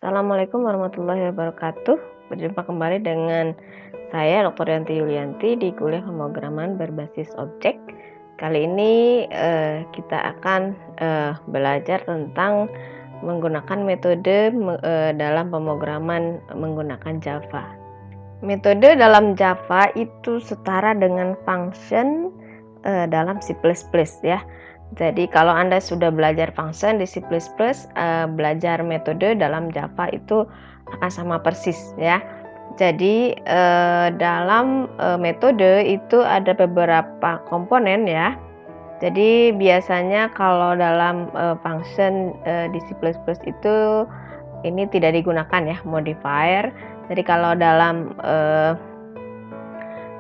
Assalamualaikum warahmatullahi wabarakatuh. Berjumpa kembali dengan saya Dr. Yanti Yulianti di kuliah pemrograman berbasis objek. Kali ini kita akan belajar tentang menggunakan metode dalam pemrograman menggunakan Java. Metode dalam Java itu setara dengan function dalam C++ ya. Jadi kalau Anda sudah belajar function di C++, belajar metode dalam Java itu akan sama persis ya. Jadi dalam metode itu ada beberapa komponen ya. Jadi biasanya kalau dalam function di C++ itu ini tidak digunakan ya modifier. Jadi kalau dalam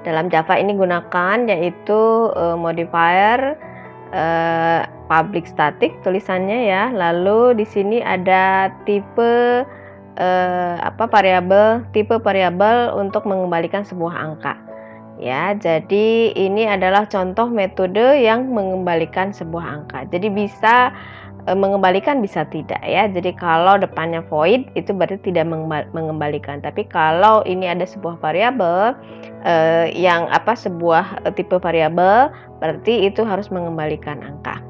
Java ini gunakan yaitu modifier public static tulisannya ya. Lalu di sini ada tipe tipe variabel untuk mengembalikan sebuah angka. Ya, jadi ini adalah contoh metode yang mengembalikan sebuah angka. Jadi bisa mengembalikan bisa tidak ya. Jadi kalau depannya void itu berarti tidak mengembalikan. Tapi kalau ini ada sebuah variabel sebuah tipe variabel berarti itu harus mengembalikan angka.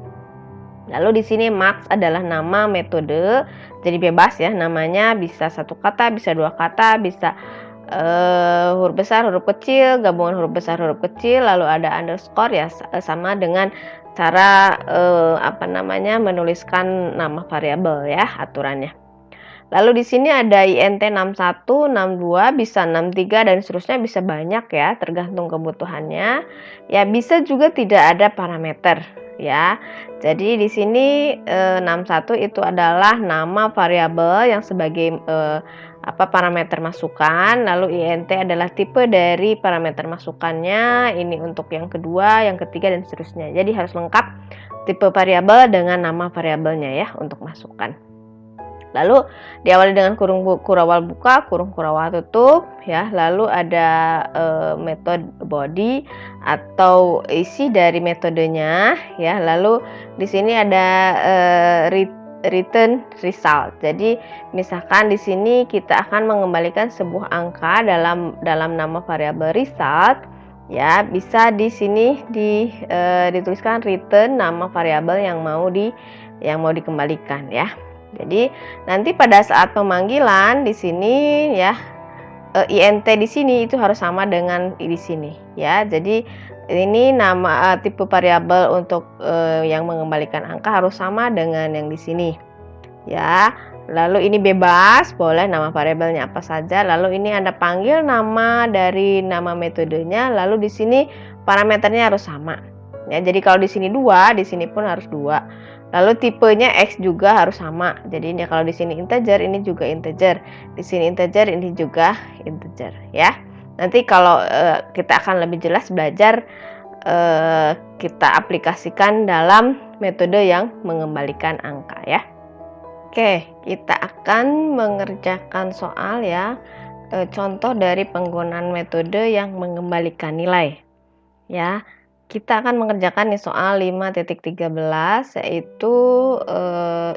Lalu di sini max adalah nama metode, jadi bebas ya namanya, bisa satu kata, bisa dua kata, bisa huruf besar, huruf kecil, gabungan huruf besar, huruf kecil, lalu ada underscore ya sama dengan cara menuliskan nama variabel ya aturannya. Lalu di sini ada int 61, 62, bisa 63 dan seterusnya, bisa banyak ya tergantung kebutuhannya. Ya bisa juga tidak ada parameter ya. Jadi di sini 61 itu adalah nama variabel yang sebagai parameter masukan, lalu int adalah tipe dari parameter masukannya, ini untuk yang kedua, yang ketiga dan seterusnya. Jadi harus lengkap tipe variabel dengan nama variabelnya ya untuk masukan. Lalu diawali dengan kurung kurawal buka, kurung kurawal tutup ya. Lalu ada metode body atau isi dari metodenya ya. Lalu di sini ada return result. Jadi misalkan di sini kita akan mengembalikan sebuah angka dalam nama variabel result ya. Bisa di sini dituliskan return nama variabel yang mau dikembalikan ya. Jadi nanti pada saat pemanggilan di sini ya int di sini itu harus sama dengan di sini ya. Jadi ini nama tipe variabel untuk yang mengembalikan angka harus sama dengan yang di sini ya. Lalu ini bebas, boleh nama variabelnya apa saja. Lalu ini Anda panggil nama dari nama metodenya, lalu di sini parameternya harus sama ya. Jadi kalau di sini 2, di sini pun harus 2. Lalu tipenya X juga harus sama. Jadi ini kalau di sini integer, ini juga integer. Di sini integer, ini juga integer ya. Nanti kalau kita akan lebih jelas belajar kita aplikasikan dalam metode yang mengembalikan angka ya. Oke, kita akan mengerjakan soal ya. Contoh dari penggunaan metode yang mengembalikan nilai ya. Kita akan mengerjakan nih soal 5.13 yaitu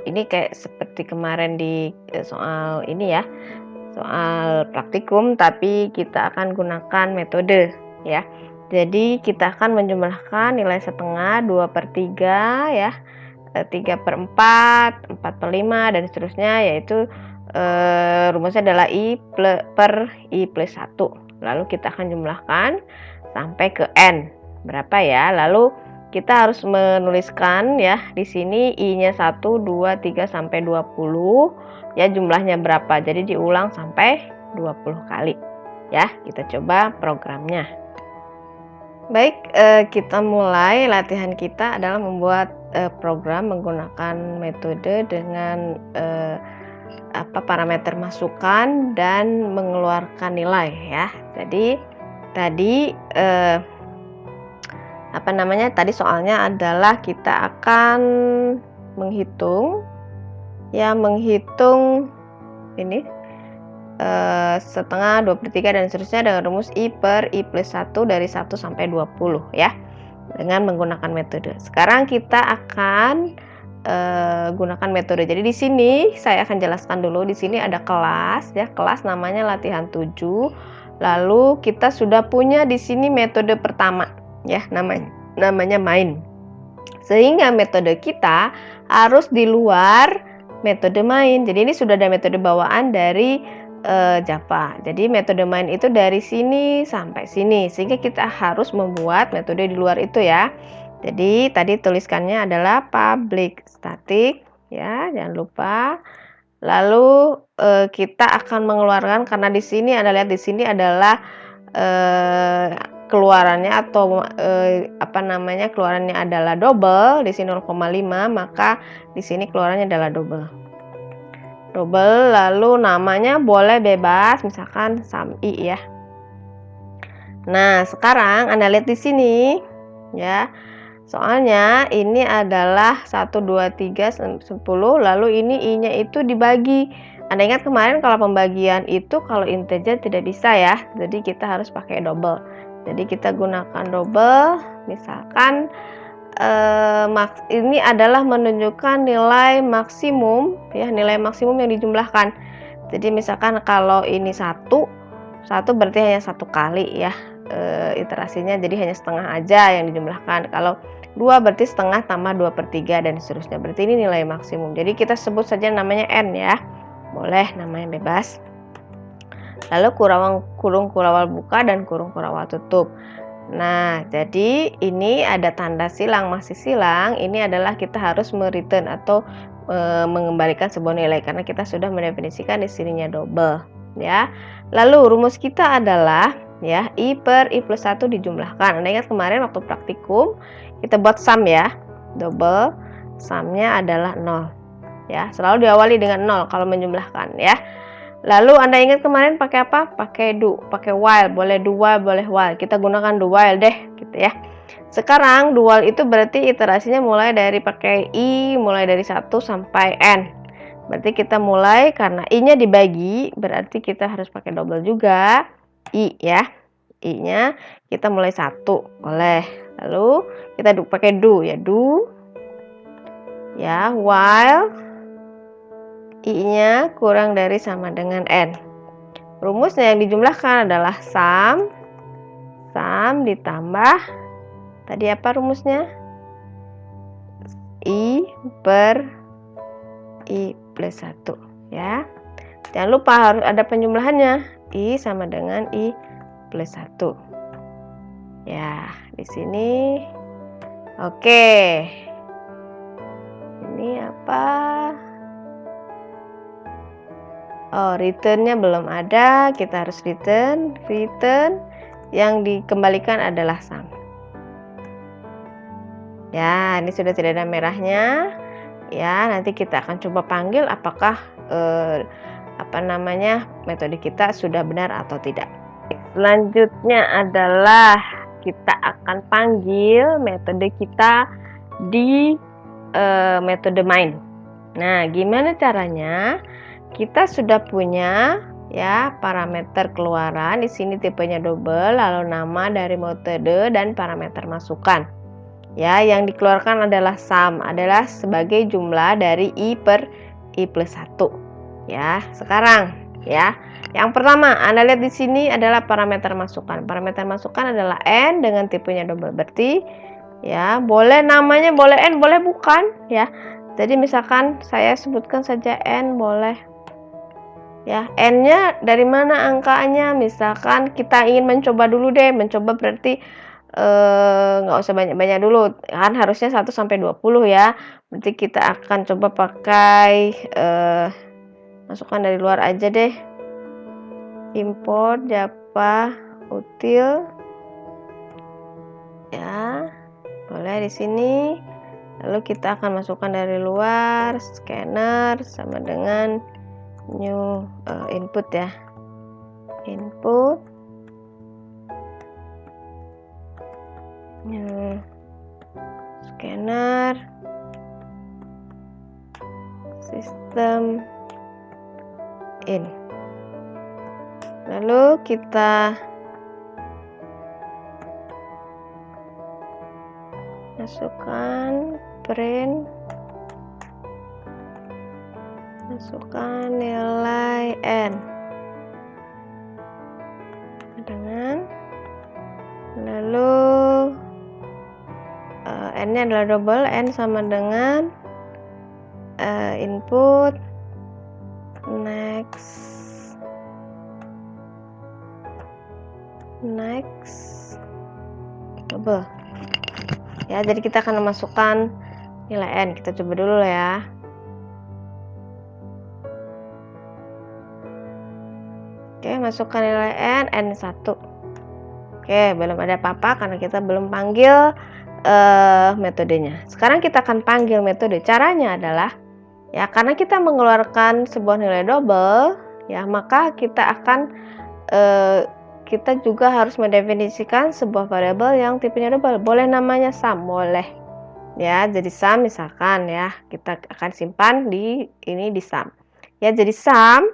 ini kayak seperti kemarin di soal ini ya, soal praktikum, tapi kita akan gunakan metode ya. Jadi kita akan menjumlahkan nilai setengah, 2/3 ya, 3/4, 4/5 dan seterusnya, yaitu rumusnya adalah I per I plus 1. Lalu kita akan jumlahkan sampai ke N berapa ya. Lalu kita harus menuliskan ya di sini I-nya 1, 2, 3 sampai 20 ya, jumlahnya berapa. Jadi diulang sampai 20 kali ya. Kita coba programnya. Baik, kita mulai. Latihan kita adalah membuat program menggunakan metode dengan parameter masukan dan mengeluarkan nilai ya. Jadi tadi tadi soalnya adalah kita akan menghitung ini setengah, 2/3 dan seterusnya dengan rumus I per I plus 1 dari 1 sampai 20 ya, dengan menggunakan metode. Sekarang kita akan gunakan metode. Jadi di sini saya akan jelaskan dulu. Di sini ada kelas ya, kelas namanya latihan 7. Lalu kita sudah punya di sini metode pertama ya, namanya main. Sehingga metode kita harus di luar metode main. Jadi ini sudah ada metode bawaan dari Java. Jadi metode main itu dari sini sampai sini. Sehingga kita harus membuat metode di luar itu ya. Jadi tadi tuliskannya adalah public static ya, jangan lupa. Lalu kita akan mengeluarkan, karena di sini Anda lihat di sini adalah keluarannya atau keluarannya adalah double, di sini 0,5, maka di sini keluarannya adalah double. Lalu namanya boleh bebas, misalkan sum i ya. Nah, sekarang Anda lihat di sini ya. Soalnya ini adalah 1, 2, 3, 10, lalu ini i-nya itu dibagi. Anda ingat kemarin kalau pembagian itu kalau integer tidak bisa ya, jadi kita harus pakai double. Jadi kita gunakan double, misalkan ini adalah menunjukkan nilai maksimum ya, nilai maksimum yang dijumlahkan. Jadi misalkan kalau ini 1 berarti hanya 1 kali ya iterasinya, jadi hanya setengah aja yang dijumlahkan. Kalau 2 berarti setengah tambah 2/3 dan seterusnya. Berarti ini nilai maksimum. Jadi kita sebut saja namanya n ya. Boleh namanya bebas. Lalu kurung kurawal buka dan kurung kurawal tutup. Nah, jadi ini ada tanda silang, masih silang. Ini adalah kita harus mereturn atau mengembalikan sebuah nilai karena kita sudah mendefinisikan di sininya double ya. Lalu rumus kita adalah ya i per i plus 1 dijumlahkan. Anda ingat kemarin waktu praktikum kita buat sum ya, double sumnya adalah 0 ya, selalu diawali dengan 0 kalau menjumlahkan ya. Lalu Anda ingat kemarin pakai apa? Pakai do, pakai while, boleh do while, boleh while. Kita gunakan do while deh gitu ya. Sekarang do while itu berarti iterasinya mulai dari pakai i, mulai dari 1 sampai n. Berarti kita mulai, karena i-nya dibagi, berarti kita harus pakai double juga i ya. I-nya kita mulai 1, boleh. Lalu kita pakai do ya, do ya, while i-nya kurang dari sama dengan n. Rumusnya yang dijumlahkan adalah sum ditambah tadi apa rumusnya? I per i plus 1 ya. Jangan lupa harus ada penjumlahannya. I sama dengan i plus 1. Ya, di sini. Oke. Ini apa? Oh, returnnya belum ada. Kita harus return. Yang dikembalikan adalah sum. Ya, ini sudah tidak ada merahnya. Ya, nanti kita akan coba panggil apakah metode kita sudah benar atau tidak. Selanjutnya adalah kita akan panggil metode kita di metode main. Nah, gimana caranya? Kita sudah punya ya parameter keluaran, di sini tipenya double, lalu nama dari metode dan parameter masukan. Ya, yang dikeluarkan adalah sum, adalah sebagai jumlah dari i per i plus 1. Ya, sekarang ya. Yang pertama, Anda lihat di sini adalah parameter masukan. Parameter masukan adalah n dengan tipenya double. Berarti ya, boleh namanya boleh n, boleh bukan ya. Jadi misalkan saya sebutkan saja n, boleh. Ya, n-nya dari mana angkanya? Misalkan kita ingin mencoba dulu deh. Mencoba berarti nggak usah banyak-banyak dulu, kan harusnya 1 sampai 20 ya. Berarti kita akan coba pakai masukan dari luar aja deh. Import Java util ya, boleh di sini. Lalu kita akan masukkan dari luar scanner sama dengan new input ya, input new scanner system in. Lalu kita masukkan print masukkan nilai N dengan, lalu N-nya adalah double, N sama dengan input next double ya. Jadi kita akan memasukkan nilai N. Kita coba dulu ya. Oke, masukkan nilai N1. Oke, belum ada apa-apa karena kita belum panggil metodenya. Sekarang kita akan panggil metode. Caranya adalah ya, karena kita mengeluarkan sebuah nilai double ya, maka kita akan kita juga harus mendefinisikan sebuah variabel yang tipenya double. Boleh namanya sum, boleh ya. Jadi sum misalkan ya, kita akan simpan di sum ya. Jadi sum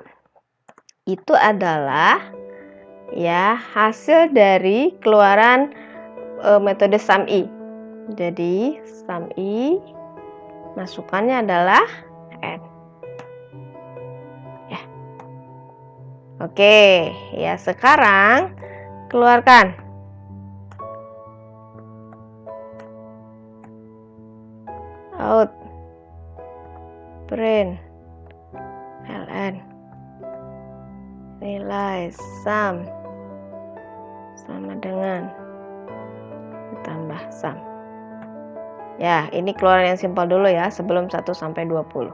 itu adalah ya hasil dari keluaran metode sum i. Jadi sum i masukannya adalah N ya. Oke ya, sekarang keluarkan out print ln nilai sum sama dengan ditambah sum ya. Ini keluaran yang simpel dulu ya, sebelum 1 sampai 20.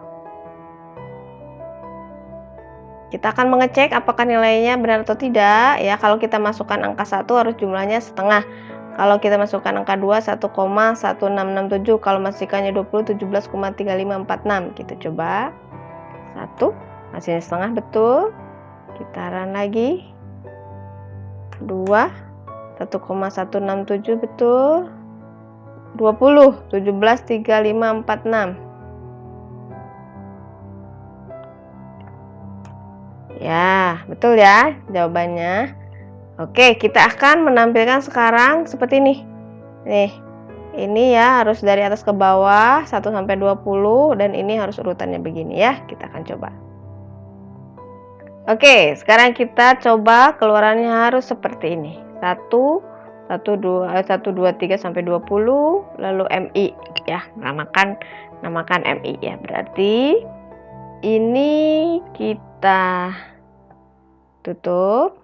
Kita akan mengecek apakah nilainya benar atau tidak ya. Kalau kita masukkan angka 1 harus jumlahnya setengah. Kalau kita masukkan angka 2 1,1667. Kalau masukkannya 20 17,3546. Kita coba 1 hasilnya setengah, betul. Kita run lagi. 2 1,167, betul. 20 17,3546 ya, betul ya jawabannya. Oke, kita akan menampilkan sekarang seperti ini nih. Ini ya harus dari atas ke bawah 1 sampai 20, dan ini harus urutannya begini ya. Kita akan coba. Oke, sekarang kita coba keluarannya harus seperti ini. 1 2 3 sampai 20, lalu MI ya. Namakan MI ya. Berarti ini kita tutup,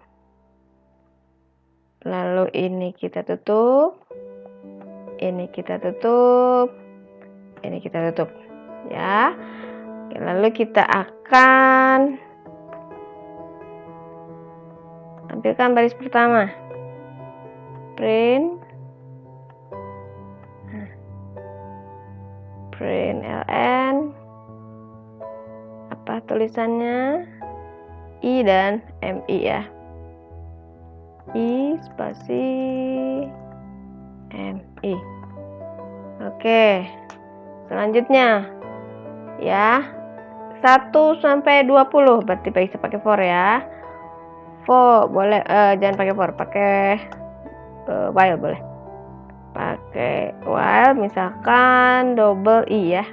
lalu ini kita tutup, ini kita tutup, ini kita tutup ya. Lalu kita akan tampilkan baris pertama, print ln, apa tulisannya, I dan MI ya. I spasi MI. Oke, selanjutnya ya 1 sampai 20, berarti bisa pakai for ya. For boleh, jangan pakai for, pakai while boleh. Pakai while, misalkan double I ya.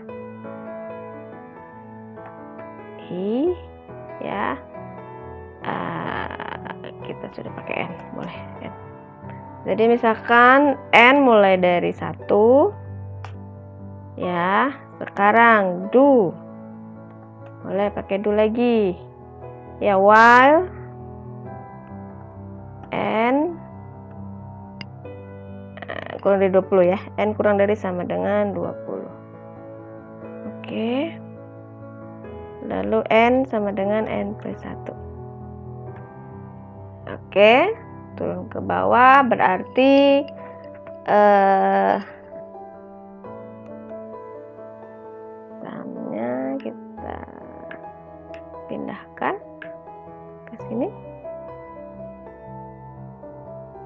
I ya. Kita sudah pakai N, boleh N. Jadi misalkan N mulai dari 1 ya. Sekarang do, boleh pakai do lagi ya. While N kurang dari 20 ya. N kurang dari sama dengan 20. Oke. Lalu N sama dengan N plus 1. Oke, turun ke bawah, berarti sumnya kita pindahkan ke sini,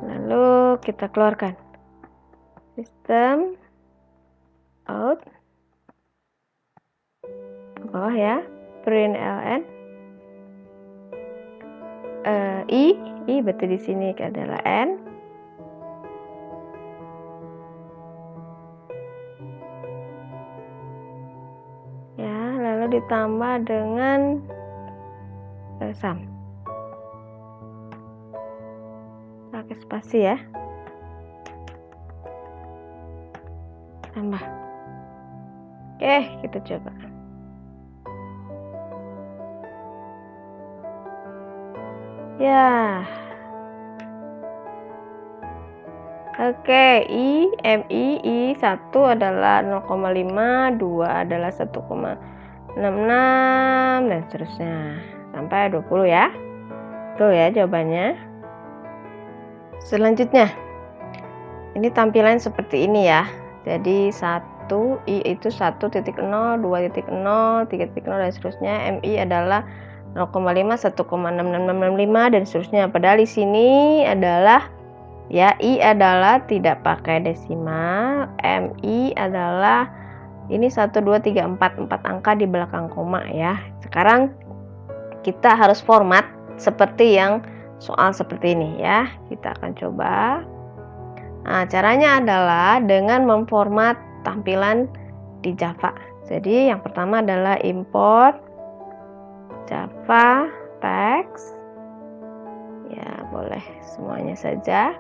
lalu kita keluarkan sistem out ke bawah ya, print ln I berarti di sini adalah N. Ya, lalu ditambah dengan sum. Pakai spasi ya. Tambah. Oke, kita coba. Ya. Oke, MI 1 adalah 0,5, 2 adalah 1,66 dan seterusnya sampai 20 ya. Betul ya jawabannya. Selanjutnya, ini tampilan seperti ini ya. Jadi I itu 1.0, 2.0, 3.0 dan seterusnya. MI adalah 0,5, 1,66665 dan seterusnya. Padahal di sini adalah ya, I adalah tidak pakai desimal, MI adalah ini 1, 2, 3, 4 angka di belakang koma ya. Sekarang kita harus format seperti yang soal seperti ini ya. Kita akan coba. Nah, caranya adalah dengan memformat tampilan di Java. Jadi yang pertama adalah import Java text. Ya, boleh semuanya saja.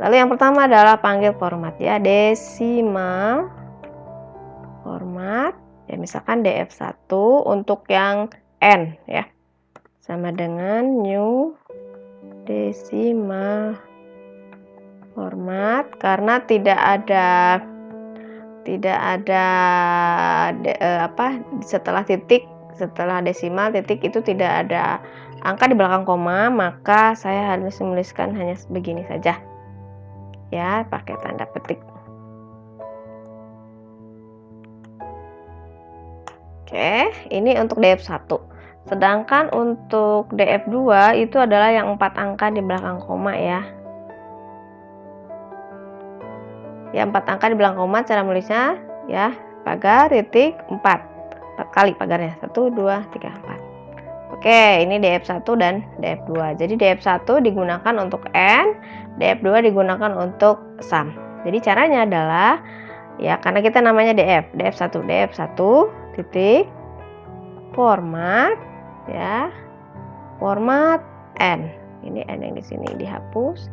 Lalu yang pertama adalah panggil format ya, desimal format. Ya, misalkan df1 untuk yang n ya. Sama dengan new desimal format, karena tidak ada setelah titik, setelah desimal titik itu tidak ada angka di belakang koma, maka saya harus menuliskan hanya begini saja ya, pakai tanda petik. Oke, ini untuk df1. Sedangkan untuk df2 itu adalah yang 4 angka di belakang koma ya. Ya, 4 angka di belakang koma, cara menulisnya ya, pagar titik 4 kali pagarnya, 1, 2, 3, 4. Oke, ini df1 dan df2. Jadi df1 digunakan untuk n, df2 digunakan untuk sum. Jadi caranya adalah ya, karena kita namanya df1 titik format ya, format n. Ini n yang di sini dihapus.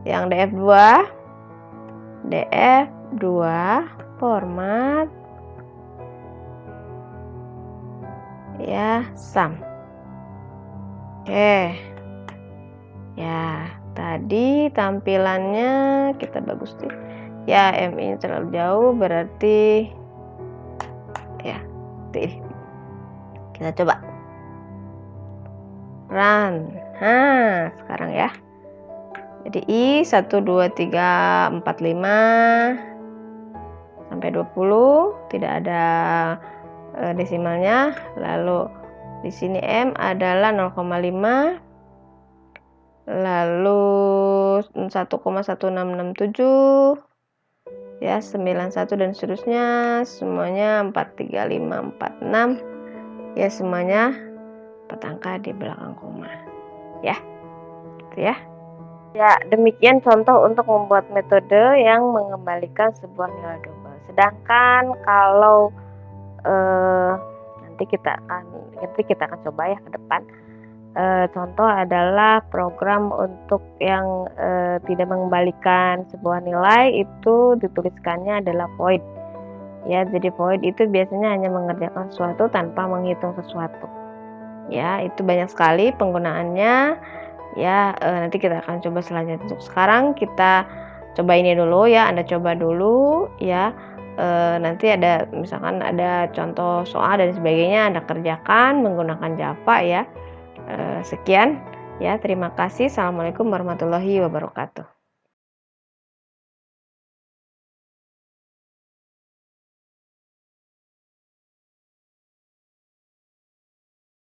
Yang df2 format ya, sum. Oke ya, tadi tampilannya kita bagus sih ya, MI terlalu jauh berarti ya kita coba run. Nah, sekarang ya, jadi I 1, 2, 3, 4, 5 sampai 20, tidak ada desimalnya. Lalu di sini M adalah 0,5, lalu 1,1667 ya, 91 dan seterusnya, semuanya 4, 3, 5, 4, 6 ya, semuanya 4 angka di belakang koma ya, gitu ya. Ya, demikian contoh untuk membuat metode yang mengembalikan sebuah nilai double. Sedangkan kalau nanti kita akan coba ya ke depan. Contoh adalah program untuk yang tidak mengembalikan sebuah nilai, itu dituliskannya adalah void. Ya, jadi void itu biasanya hanya mengerjakan sesuatu tanpa menghitung sesuatu. Ya, itu banyak sekali penggunaannya. Ya, nanti kita akan coba selanjutnya. Untuk sekarang kita coba ini dulu ya, Anda coba dulu ya. Nanti ada misalkan ada contoh soal dan sebagainya, Anda kerjakan menggunakan Java ya. Sekian ya, terima kasih. Assalamualaikum warahmatullahi wabarakatuh.